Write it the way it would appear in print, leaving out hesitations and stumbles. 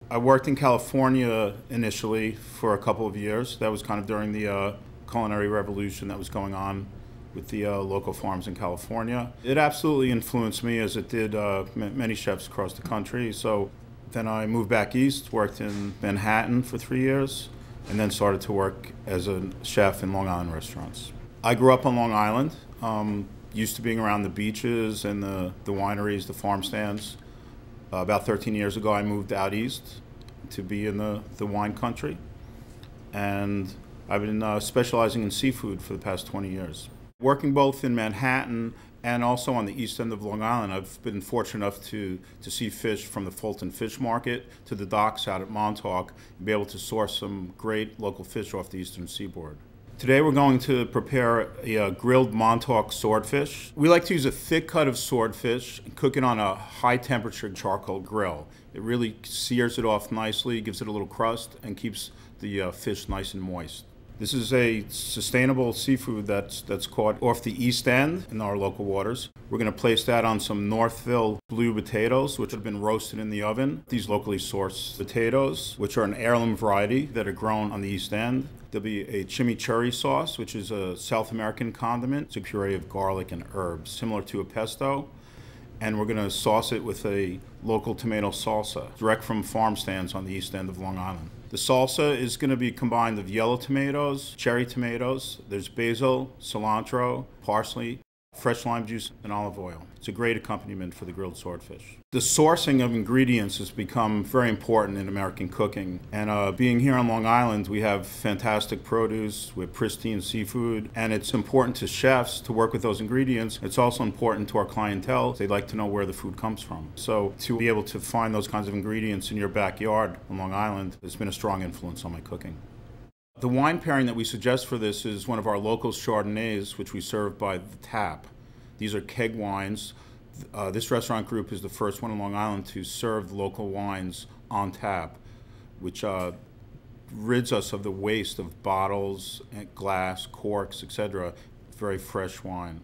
I worked in California initially for a couple of years. That was kind of during the culinary revolution that was going on with the local farms in California. It absolutely influenced me, as it did many chefs across the country. So then I moved back east, worked in Manhattan for 3 years, and then started to work as a chef in Long Island restaurants. I grew up on Long Island, used to being around the beaches and the wineries, the farm stands. About 13 years ago, I moved out east to be in the wine country, and I've been specializing in seafood for the past 20 years. Working both in Manhattan and also on the east end of Long Island, I've been fortunate enough to see fish from the Fulton Fish Market to the docks out at Montauk and be able to source some great local fish off the eastern seaboard. Today we're going to prepare a grilled Montauk swordfish. We like to use a thick cut of swordfish and cook it on a high temperature charcoal grill. It really sears it off nicely, gives it a little crust, and keeps the fish nice and moist. This is a sustainable seafood that's caught off the east end in our local waters. We're going to place that on some Northville blue potatoes, which have been roasted in the oven. These locally sourced potatoes, which are an heirloom variety that are grown on the east end. There'll be a chimichurri sauce, which is a South American condiment. It's a puree of garlic and herbs, similar to a pesto. And we're going to sauce it with a local tomato salsa, direct from farm stands on the east end of Long Island. The salsa is going to be combined of yellow tomatoes, cherry tomatoes, there's basil, cilantro, parsley, fresh lime juice, and olive oil. It's a great accompaniment for the grilled swordfish. The sourcing of ingredients has become very important in American cooking. And being here on Long Island, we have fantastic produce, we have pristine seafood, and it's important to chefs to work with those ingredients. It's also important to our clientele. They'd like to know where the food comes from. So to be able to find those kinds of ingredients in your backyard on Long Island has been a strong influence on my cooking. The wine pairing that we suggest for this is one of our local Chardonnays, which we serve by the tap. These are keg wines. This restaurant group is the first one in Long Island to serve local wines on tap, which rids us of the waste of bottles, glass, corks, etc. Very fresh wine.